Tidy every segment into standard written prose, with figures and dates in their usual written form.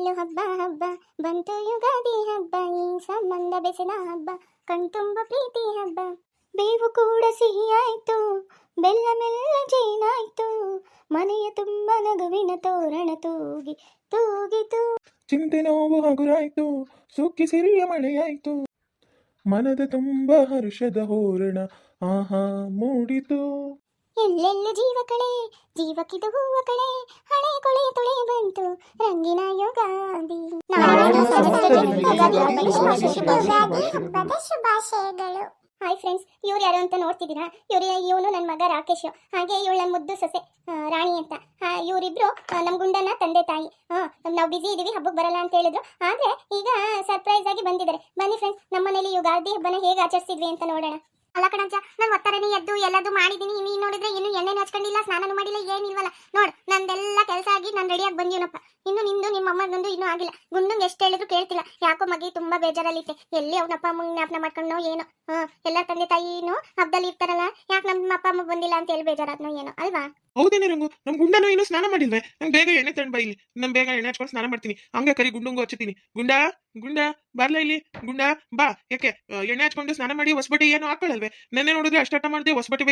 ಎಲ್ಲೆಲ್ಲೂ ಹಬ್ಬ ಹಬ್ಬ ಬಂತು ಯುಗಾದಿ ಹಬ್ಬ, ಈ ಸಂಬಂಧ ಬೆಸೆದ ಹಬ್ಬ, ಕಣ್ತುಂಬ ಪ್ರೀತಿ ಹಬ್ಬ. ಬೇವು ಕೂಡ ಸಿಹಿಯಾಯ್ತು, ಬೆಲ್ಲ ಮೆಲ್ಲ ಜೇನಾಯ್ತು, ಮನೆಯ ತುಂಬ ನಗುವಿನ ತೋರಣ ತೂಗಿ ತೂಗಿತು. ಚಿಂತೆ ನೋವು ಹಗುರಾಯ್ತು, ಸುಕ್ಕಿ ಸಿರಿಯ ಮಳೆಯಾಯ್ತು, ಮನದ ತುಂಬ ಹರ್ಷದ ಹೂರಣ ಆಹಾ ಮೂಡಿತು. ಎಲ್ಲೆಲ್ಲೂ ಜೀವ ಕಳೆ, ಜೀವಕ್ಕಿದು ಹೂವ ಕಳೆ, ಹಳೆ ಕೊಳೆ ತೊಳೆ ಬಂತು ರಂಗಿನ ಯುಗಾದಿ. ಶುಭಾಶಯಗಳು. ಹಾಯ್ ಫ್ರೆಂಡ್ಸ್, ಇವ್ರು ಯಾರು ಅಂತ ನೋಡ್ತಿದ್ದೀರಾ? ಇವನು ನನ್ನ ಮಗ ರಾಕೇಶ್, ಹಾಗೆ ಇವಳು ನನ್ನ ಮುದ್ದು ಸೊಸೆ ರಾಣಿ ಅಂತ. ಇವರಿಬ್ರು ನಮ್ಮ ಗುಂಡನ ತಂದೆ ತಾಯಿ. ನಾವು ಬಿಸಿ ಇದೀವಿ, ಹಬ್ಬಕ್ಕೆ ಬರಲ್ಲ ಅಂತ ಹೇಳಿದ್ರು, ಆದ್ರೆ ಈಗ ಸರ್ಪ್ರೈಸ್ ಆಗಿ ಬಂದಿದ್ದಾರೆ. ಬನ್ನಿ ಫ್ರೆಂಡ್ಸ್, ನಮ್ಮ ಮನೇಲಿ ಯುಗಾದಿ ಹಬ್ಬನ ಹೇಗೆ ಆಚರಿಸಿದ್ವಿ ಅಂತ ನೋಡೋಣ. ಅಲ್ಲ ಕಣಜ್ಜ, ನಾನು ಒತ್ತರನೇ ಎದ್ದು ಎಲ್ಲದೂ ಮಾಡಿದ್ದೀನಿ. ನೀನು ನೋಡಿದ್ರೆ ಇನ್ನು ಎಣ್ಣೆನೂ ಹಚ್ಕೊಂಡಿಲ್ಲ, ಸ್ನಾನನೂ ಮಾಡಿಲ್ಲ, ಏನಿಲ್ವಲ್ಲ. ನೋಡು, ನಂದೆಲ್ಲ ಕೆಲಸ ಆಗಿ ನಾನು ರೆಡಿಯಾಗಿ ಬಂದಿವನಪ್ಪ. ಇನ್ನು ನಿಂದು ನಿಮ್ಮ ಅಮ್ಮನೊಂದು ಇನ್ನೂ ಆಗಿಲ್ಲ. ಗುಂಡಂಗೆ ಎಷ್ಟು ಹೇಳಿದ್ರು ಕೇಳ್ತಿಲ್ಲ. ಯಾಕೋ ಮಗಿ ತುಂಬಾ ಬೇಜಾರಲ್ಲಿತ್ತೆ. ಎಲ್ಲಿ ಅವನಪ್ಪ ಅಮ್ಮಂಗೆ ಜ್ಞಾಪನ ಮಾಡ್ಕೊಂಡೋ ಏನೋ. ಎಲ್ಲ ತಂದೆ ತಾಯಿನೂ ಹಬ್ಬದಲ್ಲಿ ಇರ್ತಾರಲ್ಲ, ಯಾಕೆ ನಮ್ಮ ಅಪ್ಪ ಅಮ್ಮ ಬಂದಿಲ್ಲ ಅಂತ ಹೇಳಿ ಬೇಜಾರಾದ್ನೋ ಏನೋ ಅಲ್ವಾ? ಹೌದೇನೆ ರಂಗು, ನಮ್ ಗುಂಡನು ಇನ್ನೂ ಸ್ನಾನ ಮಾಡಿಲ್ವೇ? ನಂಗೆ ಬೇಗ ಎಣ್ಣೆ ತಗೊಂಡ್ ಬಾ ಇಲ್ಲಿ. ನಮ್ ಬೇಗ ಎಣ್ಣೆ ಹಚ್ಕೊಂಡು ಸ್ನಾನ ಮಾಡ್ತೀನಿ. ಹಂಗೆ ಕರಿ ಗುಂಡುಂಗು ಹಚ್ಚುತ್ತೀನಿ. ಗುಂಡಾ ಗುಂಡಾ ಬಾರ್ಲ ಇಲ್ಲಿ. ಗುಂಡಾ ಬಾ. ಯಾಕೆ ಎಣ್ಣೆ ಹಚ್ಕೊಂಡು ಸ್ನಾನ ಮಾಡಿ ಹೊಸಬಟ್ಟೆ ಏನು ಹಾಕೊಳ್ಳಲ್ವೇ? ನೆನ್ನೆ ನೋಡಿದ್ರೆ ಅಷ್ಟಾಟ ಮಾಡಿದೆ, ಹೊಸಬಟ್ಟೆ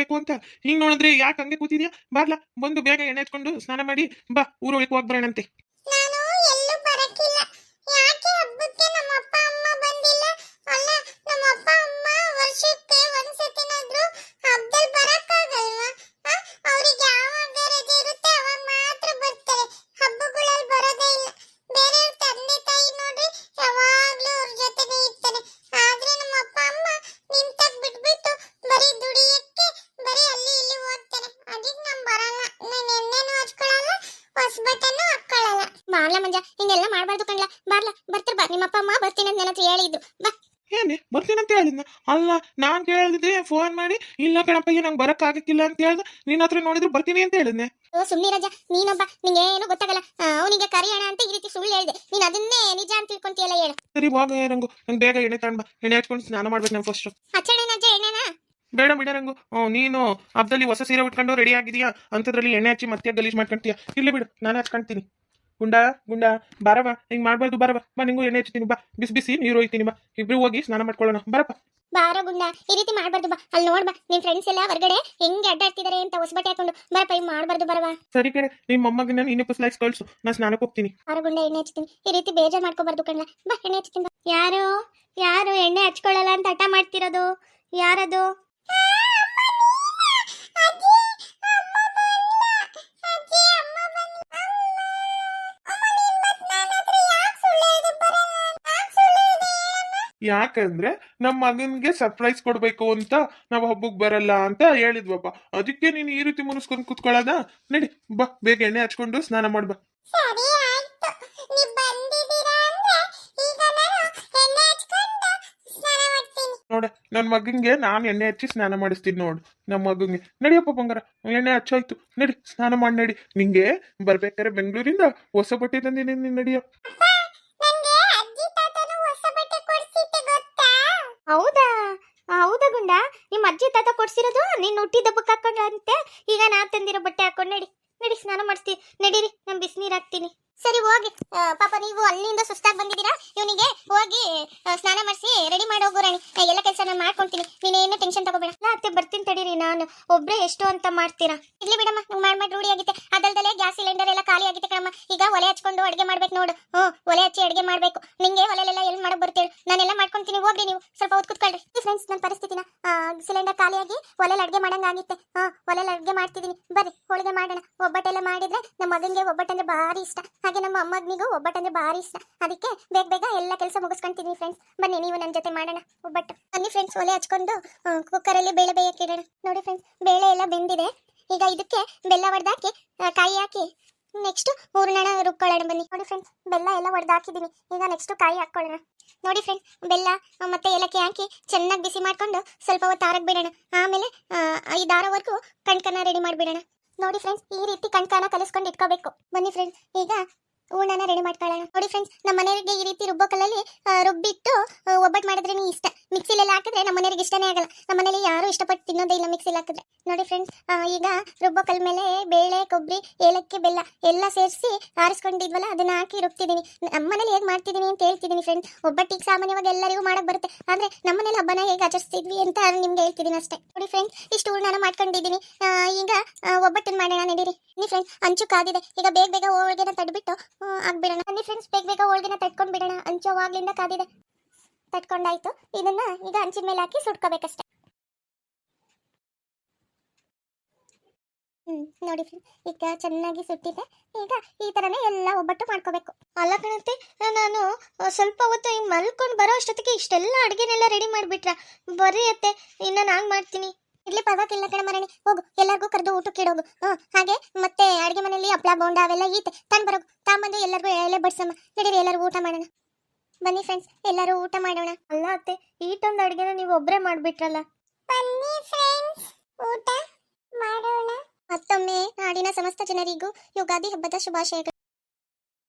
ಬೇಕು ಅಂತ. ಹಿಂಗ್ ನೋಡಿದ್ರೆ ಯಾಕೆ ಹಂಗೆ ಕೂತಿದ್ಯಾ? ಬಾರ್ಲಾ, ಬಂದು ಬೇಗ ಎಣ್ಣೆ ಹಚ್ಕೊಂಡು ಸ್ನಾನ ಮಾಡಿ ಬಾ, ಊರೊಳಗೆ ಹೋಗಿ ಬರೋಣಂತೆ. ನಾನು ಎಲ್ಲೂ ಬರಕಿಲ್ಲ. ಯಾಕೆ ಹಬ್ಬಕ್ಕೆ ನಮ್ಮ ಅಪ್ಪ ಅಮ್ಮ ಬಂದಿಲ್ಲ? ಅಲ್ಲ, ನಮ್ಮ ಅಪ್ಪ ಅಮ್ಮ ವರ್ಷಕ್ಕೆ ಒಂದ್ಸತಿನಾದ್ರೂ ಹಬ್ಬದಲ್ಲಿ ಬರಕ್ಕಾಗಲ್ವಾ? ಅವ್ರಿಗೆ ಯಾವಾಗ ರಜೆ ಇರುತ್ತೆ ಅವಾಗ ಮಾತ್ರ ಬರ್ತಾರೆ. ಹಬ್ಬಗಳಲ್ಲಿ ಬರೋದೇ ಇಲ್ಲ. ಬೇರೆ ತಂದೆ ತಾಯಿ ನೋಡ್ರಿ ಯಾವಾಗ್ಲೂ ಅವ್ರ ಜೊತೆನೇ ಇರ್ತಾರೆ. ಆದ್ರೆ ನಮ್ಮ ಅಪ್ಪ ಅಮ್ಮ ನಿಂತಾಗ ಬಿಟ್ಬಿಟ್ಟು ಬರೀ ದುಡಿಯಕ್ಕೆ ಬರೀ ಅಲ್ಲಿ ಇಲ್ಲಿ ಹೋಗ್ತಾರೆ. ಅದಕ್ಕೆ ನಾನು ಬರಲ್ಲ. ನಾನು ಎಣ್ಣೆನೂ ಹಚ್ಕೊಳ್ಳಲ್ಲ, ಹೊಸಬಟ್ಟೆನೂ ಹಾಕೊಳ್ಳಲ್ಲ. ಬಾರ್ಲ ಮಂಜ, ಹಿಂಗೆಲ್ಲ ಮಾಡ್ಬಾರ್ದು ಕಣ್ಲ. ಬಾರ್ಲ, ಬರ್ತಾರೆ ಬಾ. ನಿಮ್ಮ ಅಪ್ಪ ಅಮ್ಮ ಬರ್ತೀನಿ ಅಂತ ನನ್ನ ಹತ್ರ ಹೇಳಿದ್ರು. ಬಾ. ಏನೇ ಬರ್ತೀನಂತ ಹೇಳಿದ್ನ? ಅಲ್ಲ, ನಾನ್ ಕೇಳಿದ್ರೆ ಫೋನ್ ಮಾಡಿ ಇಲ್ಲ ಕಣಪ್ಪಯ್ಯ ನಂಗೆ ಬರಕ್ ಆಗಕ್ಕಿಲ್ಲ ಅಂತ ಹೇಳ್ದ. ನಿನ್ನ ಹತ್ರ ನೋಡಿದ್ರು ಬರ್ತೀನಿ ಅಂತ ಹೇಳಿದ್ನೆ. ಸುಮ್ಮನೆ ರಜಾ, ನೀನೊಬ್ಬ, ನಿಂಗೇನು ಗೊತ್ತಾಗಲ್ಲ. ಅವನಿಗೆ ಕರಿಯೋಣ ಅಂತ ಈ ರೀತಿ ಸುಳ್ಳು ಹೇಳಿದೆ. ನೀನ್ ಅದನ್ನೇ ನಿಜ ಅಂತ ತಿಳ್ಕೊಂತೀಯಲ್ಲ, ಹೇಳು. ಸರಿ ಹೋಗ ರಂಗು, ನಂಗೆ ಬೇಗ ಎಣ್ಣೆ ತಗೊಂಡ್ ಬಾ. ಎಣ್ಣೆ ಹಚ್ಕೊಂಡು ಸ್ನಾನ ಮಾಡ್ಬೇಕು ನಾನು ಫಸ್ಟ್. ಹಚ್ಚಣೆನಜ್ಜ ಎಣ್ಣೆನಾ? ಬೇಡ ಬಿಡ ರಂಗು, ನೀನು ಹಬ್ಬದಲ್ಲಿ ಹೊಸ ಸೀರೆ ಉಟ್ಕೊಂಡು ರೆಡಿ ಆಗಿದೀಯಾ, ಅಂತದ್ರಲ್ಲಿ ಎಣ್ಣೆ ಹಚ್ಚಿ ಮತ್ತೆ ಗಲೀಜ್ ಮಾಡ್ಕೊಂತೀಯ. ಇಲ್ಲಿ ಬಿಡು, ನಾನು ಹಚ್ಕೊಂತೀನಿ. ಗುಂಡಾ ಗುಂಡಾ ಬಾರವ, ಹಿಂಗ್ ಮಾಡ್ಬಾರ್ದು. ಬರವ ಬಾ, ನಿಂಗು ಎಣ್ಣೆ ಹಚ್ತೀನಿ ಬಾ. ಬಿಸಿ ಬಿಸಿ ನೀರು ಹೋಯ್ತೀನಿ ಬಾ, ಇಬ್ರು ಹೋಗಿ ಸ್ನಾನ ಮಾಡ್ಕೊಳ್ಳೋಣ. ಬರಪ್ಪ. ಬಾರ ಗುಂಡ, ಈ ರೀತಿ ಮಾಡ್ಬಾರ್ದು. ಬಾ, ಅಲ್ಲಿ ನೋಡ್ಬಾ, ನಿನ್ ಫ್ರೆಂಡ್ಸ್ ಎಲ್ಲ ಹೊರಗಡೆ ಹೆಂಗೆ ಅಡ್ಡಾಡ್ತಿದಾರೆ ಅಂತ ಹೊಸಬಟ್ಟೆ ಹಾಕೊಂಡು. ಬರಪ್ಪ, ಹಿಂಗ್ ಮಾಡ್ಬಾರ್ದು. ಬರವಾ. ಸರಿ ಕಡೆ, ನಿಮ್ಮ ಮೊಮ್ಮಗನ ನೀನು ಪುಸ್ಲಾಯ್ಸ್ ಕಳ್ಸು, ನಾ ಸ್ನಾನಕ್ಕೆ ಹೋಗ್ತೀನಿ. ಬಾರ ಗುಂಡ, ಎಣ್ಣೆ ಹಚ್ತೀನಿ. ಈ ರೀತಿ ಬೇಜಾರ್ ಮಾಡ್ಕೋಬಾರ್ದು ಕಣ್ಣ. ಬಾ, ಎಣ್ಣೆ ಹಚ್ತೀನಿ. ಯಾರು ಯಾರು ಎಣ್ಣೆ ಹಚ್ಕೊಳ್ಳಲ್ಲ ಅಂತ ಹಠ ಮಾಡ್ತಿರೋದು? ಯಾರದು? ಯಾಕಂದ್ರೆ ನಮ್ಮ ಮಗನ್ಗೆ ಸರ್ಪ್ರೈಸ್ ಕೊಡ್ಬೇಕು ಅಂತ ನಾವು ಹಬ್ಬಕ್ಕೆ ಬರಲ್ಲ ಅಂತ ಹೇಳಿದ್ವಪ್ಪ. ಅದಕ್ಕೆ ನೀನು ಈ ರೀತಿ ಮುನಿಸ್ಕೊಂಡು ಕುತ್ಕೊಳ್ಳೋದ? ನಡಿ ಬಾ, ಬೇಗ ಎಣ್ಣೆ ಹಚ್ಕೊಂಡು ಸ್ನಾನ ಮಾಡ್ಬಾ. ಸರಿ ಆಯ್ತು, ನೀವು ಬಂದಿದ್ದೀರಾ ಅಂದ್ರೆ ಈಗ ನಾನು ಎಣ್ಣೆ ಹಚ್ಕೊಂಡು ಸ್ನಾನ ಮಾಡ್ತೀನಿ. ನೋಡ, ನನ್ನ ಮಗನ್ಗೆ ನಾನು ಎಣ್ಣೆ ಹಚ್ಚಿ ಸ್ನಾನ ಮಾಡಿಸ್ತೀನಿ ನೋಡು. ನಮ್ಮ ಮಗನ್ಗೆ ನಡಿಯಪ್ಪ ಬಂಗಾರ, ಎಣ್ಣೆ ಹಚ್ಚಾಯ್ತು, ನಡಿ ಸ್ನಾನ ಮಾಡಿ. ನಡಿ, ನಿಂಗೆ ಬರ್ಬೇಕಾರೆ ಬೆಂಗಳೂರಿಂದ ಹೊಸ ಬಟ್ಟೆ ತಂದಿದ್ದೀನಿ, ನಡಿಯ. ಹೌದಾ? ಹೌದಾ ಗುಂಡ, ನಿಮ್ಮ ಅಜ್ಜಿ ತಾತ ಕೊಡ್ಸಿರೋದು ನೀನ್ ಹುಟ್ಟಿದ ಹಬ್ಬಕ್ಕೆ ಹಾಕೊಂಡ್ರಂತೆ. ಈಗ ನಾ ತಂದಿರೋ ಬಟ್ಟೆ ಹಾಕೊಂಡು ನಡಿ. ನಡಿ, ಸ್ನಾನ ಮಾಡಿಸ್ತೀವಿ. ನಡೀರಿ, ನಾನು ಬಿಸಿನೀರು ಹಾಕ್ತೀನಿ. ಸರಿ ಹೋಗಿ. ಪಾಪ ನೀವು ಅಲ್ಲಿಂದ ಸುಸ್ತಾಗಿ ಬಂದಿದ್ದೀರಾ. ಇವನಿಗೆ ಹೋಗಿ ಸ್ನಾನ ಮಾಡಿಸಿ ರೆಡಿ ಮಾಡಿ ಹೋಗು ರಾಣಿ. ಎಲ್ಲ ಕೆಲಸ ನಾನು ಮಾಡ್ಕೊಂತೀನಿ, ನೀನೇನು ಟೆನ್ಷನ್ ತಗೋಬೇಡ. ಅತ್ತೆ ಬರ್ತೀನಿ ತಡೀರಿ. ನಾನು ಒಬ್ಬರೇ ಎಷ್ಟು ಅಂತ ಮಾಡ್ತೀರಾ? ಇರ್ಲಿ ಬಿಡಮ್ಮ, ನಂಗೆ ಮಾಡಿ ರೂಢಿ ಆಗಿತ್ತೆ. ಅದಲ್ದಲ್ಲೇ ಗ್ಯಾಸ್ ಸಿಲಿಂಡರ್ ಎಲ್ಲ ಖಾಲಿ ಆಗಿತ್ತೆ ಕಣಮ್ಮ. ಈಗ ಒಲೆ ಹಚ್ಕೊಂಡು ಅಡುಗೆ ಮಾಡ್ಬೇಕು ನೋಡು. ಒಲೆ ಹಚ್ಚಿ ಅಡುಗೆ ಮಾಡಬೇಕು. ನಿಂಗೆ ಒಲೆಲೆಲ್ಲ ಎಲ್ಲಿ ಮಾಡಕ್ ಬರ್ತೇಳಿ? ನಾನೆಲ್ಲ ಮಾಡ್ಕೊಂತೀನಿ. ಹೋಗ್ರಿ ನೀವು, ಸ್ವಲ್ಪ ಹೊತ್ತು ಕೂತ್ಕೊಳ್ರಿ. ಫ್ರೆಂಡ್ಸ್, ನನ್ನ ಪರಿಸ್ಥಿತಿನ ಸಿಲಿಂಡರ್ ಖಾಲಿಯಾಗಿ ಒಲೆಯಲ್ಲಿ ಅಡುಗೆ ಮಾಡಂಗಾಗಿತ್ತೆ. ಒಲೆಯಲ್ಲಿ ಅಡುಗೆ ಮಾಡ್ತಿದ್ದೀನಿ. ಬರ್ರಿ, ಹೋಳಿಗೆ ಮಾಡೋಣ. ಒಬ್ಬಟ್ಟೆಲ್ಲ ಮಾಡಿದ್ರೆ ನಮ್ಮ ಮಗನಿಗೆ ಒಬ್ಬಟ್ಟಂದ್ರೆ ಭಾರಿ ಇಷ್ಟ. ಹಾಗೆ ನಮ್ಮ ಅಮ್ಮನಿಗೂ ಒಬ್ಬಟ್ಟಂದ್ರೆ ಭಾರಿ ಇಷ್ಟ. ಅದಕ್ಕೆ ಬೇಗ ಬೇಗ ಎಲ್ಲ ಕೆಲಸ ಮುಗಿಸ್ಕೊಂತೀನಿ ಫ್ರೆಂಡ್ಸ್. ಬನ್ನಿ, ನೀವು ನನ್ನ ಜೊತೆ ಮಾಡೋಣ ಒಬ್ಬಟ್ಟು. ಬನ್ನಿ ಫ್ರೆಂಡ್ಸ್, ಒಲೆ ಹಚ್ಕೊಂಡು ಕುಕ್ಕರಲ್ಲಿ ಬೇಳೆ ಬೇಯಕ್ಕೆ ಇಡೋಣ. ನೋಡಿ ಫ್ರೆಂಡ್ಸ್, ಬೇಳೆ ಎಲ್ಲ ಬೆಂದಿದೆ. ಈಗ ಇದಕ್ಕೆ ಬೆಲ್ಲ ಒಡೆದಾಕಿ ಕಾಯಿ ಹಾಕಿ ನೆಕ್ಸ್ಟ್ ಹೂರ್ಣ ರುಬ್ಕೊಳ್ಳೋಣ. ಬನ್ನಿ. ನೋಡಿ ಫ್ರೆಂಡ್ಸ್, ಬೆಲ್ಲ ಎಲ್ಲ ಒಡೆದಾಕಿದ್ದೀನಿ. ಈಗ ನೆಕ್ಸ್ಟ್ ಕಾಯಿ ಹಾಕ್ಕೊಳ್ಳೋಣ. ನೋಡಿ ಫ್ರೆಂಡ್ಸ್, ಬೆಲ್ಲ ಮತ್ತೆ ಏಲಕ್ಕಿ ಹಾಕಿ ಚೆನ್ನಾಗಿ ಬಿಸಿ ಮಾಡ್ಕೊಂಡು ಸ್ವಲ್ಪ ಹೊತ್ತು ಆರಕ್ಕೆ ಬಿಡೋಣ. ಆಮೇಲೆ 5 ಆರವರೆಗೂ ಕಣ್ಕನ ರೆಡಿ ಮಾಡಿಬಿಡೋಣ. ನೋಡಿ ಫ್ರೆಂಡ್ಸ್, ಈ ರೀತಿ ಕಣ್ಕನ ಕಲಿಸ್ಕೊಂಡು ಇಟ್ಕೋಬೇಕು. ಬನ್ನಿ ಫ್ರೆಂಡ್ಸ್, ಈಗ ಹೂರ್ಣನ ರೆಡಿ ಮಾಡ್ಕೊಳ್ಳೋಣ. ನೋಡಿ ಫ್ರೆಂಡ್ಸ್, ನಮ್ಮ ಮನೆಯವರಿಗೆ ಈ ರೀತಿ ರುಬ್ಬೋ ಕಲ್ಲಲ್ಲಿ ರುಬ್ಬಿಟ್ಟು ಒಬ್ಬಟ್ಟು ಮಾಡಿದ್ರೆ ಇಷ್ಟ. ಮಿಕ್ಸಿಲೆಲ್ಲ ಹಾಕಿದ್ರೆ ನಮ್ಮ ಮನೆಯವರಿಗೆ ಇಷ್ಟನೇ ಆಗಲ್ಲ. ನಮ್ಮ ಮನೇಲಿ ಯಾರು ಇಷ್ಟಪಟ್ಟು ತಿನ್ನೋದೇ ಇಲ್ಲ ಮಿಕ್ಸಿಲಿ ಹಾಕಿದ್ರೆ. ನೋಡಿ ಫ್ರೆಂಡ್ಸ್, ಈಗ ರುಬ್ಬೋ ಕಲ್ ಮೇಲೆ ಬೇಳೆ, ಕೊಬ್ಬರಿ, ಏಲಕ್ಕಿ, ಬೆಲ್ಲ ಎಲ್ಲ ಸೇರಿಸಿ ಆರಿಸ್ಕೊಂಡಿದ್ವಲ್ಲ ಅದನ್ನ ಹಾಕಿ ರುಬ್ತಿದ್ದೀನಿ. ನಮ್ಮನೇಲಿ ಹೇಗೆ ಮಾಡ್ತಿದ್ದೀನಿ ಅಂತ ಹೇಳ್ತಿದ್ದೀನಿ ಫ್ರೆಂಡ್ಸ್. ಒಬ್ಬಟ್ಟಿಗೆ ಸಾಮಾನ್ಯವಾಗಿ ಎಲ್ಲರಿಗೂ ಮಾಡಕ್ ಬರುತ್ತೆ, ಆದ್ರೆ ನಮ್ಮನೇಲಿ ಹಬ್ಬನ ಹೇಗೆ ಆಚರಿಸ್ತಿದ್ವಿ ಅಂತ ನಿಮ್ಗೆ ಹೇಳ್ತಿದ್ದೀನಿ ಅಷ್ಟೇ. ನೋಡಿ ಫ್ರೆಂಡ್ಸ್, ಇಷ್ಟು ಹೂರ್ಣನ ಮಾಡ್ಕೊಂಡಿದ್ದೀನಿ. ಈಗ ಒಬ್ಬಟ್ಟನ್ನು ಮಾಡೋಣ ನಡೀರಿ. ಬನ್ನಿ ಫ್ರೆಂಡ್ಸ್, ಅಂಚು ಕಾದಿದೆ. ಈಗ ಬೇಗ ಬೇಗ ಹೋಳಿಗೆನ ತಡ್ಬಿಟ್ಟು ಆಗ್ಬಿಡೋಣ. ಬನ್ನಿ ಫ್ರೆಂಡ್ಸ್, ಬೇಗ ಬೇಗ ಹೋಳಿಗೆನ ತಡ್ಕೊಂಡ್ ಬಿಡೋಣ. ಅಂಚು ಅವಾಗ್ಲಿಂದ ಕಾದಿದೆ. ತಟ್ಕೊಂಡಾಯ್ತು. ಇದನ್ನ ಈಗ ಹಂಚಿನ ಮೇಲೆ ಹಾಕಿ ಸುಟ್ಕೋಬೇಕಷ್ಟೆ. ನೋಡಿ ಫ್ರೆಂಡ್ಸ್, ಈಗ ಚೆನ್ನಾಗಿ ಸುಟ್ಟಿದೆ. ಈಗ ಈ ತರನೇ ಎಲ್ಲ ಒಬ್ಬಟ್ಟು ಮಾಡ್ಕೋಬೇಕು. ಅಲ್ಲ ಕಣತ್ತೆ, ನಾನು ಸ್ವಲ್ಪ ಹೊತ್ತು ಹಿಂಗ್ ಮಲ್ಕೊಂಡು ಬರೋ ಅಷ್ಟೊತ್ತಿಗೆ ಇಷ್ಟೆಲ್ಲ ಅಡುಗೆನೆಲ್ಲ ರೆಡಿ ಮಾಡಿಬಿಟ್ರ ಬರೀ ಅತ್ತೆ. ಇನ್ನು ನಾನು ಮಾಡ್ತೀನಿ. ಇರ್ಲಿ ಪರವಾಗಿಲ್ಲ ಕಣ ಮರಣಿ, ಹೋಗು ಎಲ್ಲರಿಗೂ ಕರೆದು ಊಟಕ್ಕೆ ಇಡೋಗು. ಹಾಗೆ ಮತ್ತೆ ಅಡುಗೆ ಮನೆಯಲ್ಲಿ ಹಪ್ಳ ಬೋಂಡ ಅವೆಲ್ಲ ಈತೆ ತಂದ್ಬರೋಗು. ತಾಂಬಂದು ಎಲ್ಲರಿಗೂ ಎಲೆ ಬಡ್ಸಮ್ಮ. ನಡೀರಿ ಎಲ್ಲರಿಗೂ ಊಟ ಮಾಡೋಣ. ಬನ್ನಿ ಫ್ರೆಂಡ್ಸ್, ಎಲ್ಲರೂ ಊಟ ಮಾಡೋಣ. ಅಲ್ಲ ಅತ್ತೆ, ಈಟೊಂದು ಅಡುಗೆನ ನೀವು ಒಬ್ಬರೇ ಮಾಡಿಬಿಟ್ರಲ್ಲ. ಬನ್ನಿ ಫ್ರೆಂಡ್ಸ್, ಊಟ ಮಾಡೋಣ. ಮತ್ತೊಮ್ಮೆ ನಾಡಿನ ಸಮಸ್ತ ಜನರಿಗೂ ಯುಗಾದಿ ಹಬ್ಬದ ಶುಭಾಶಯಗಳು.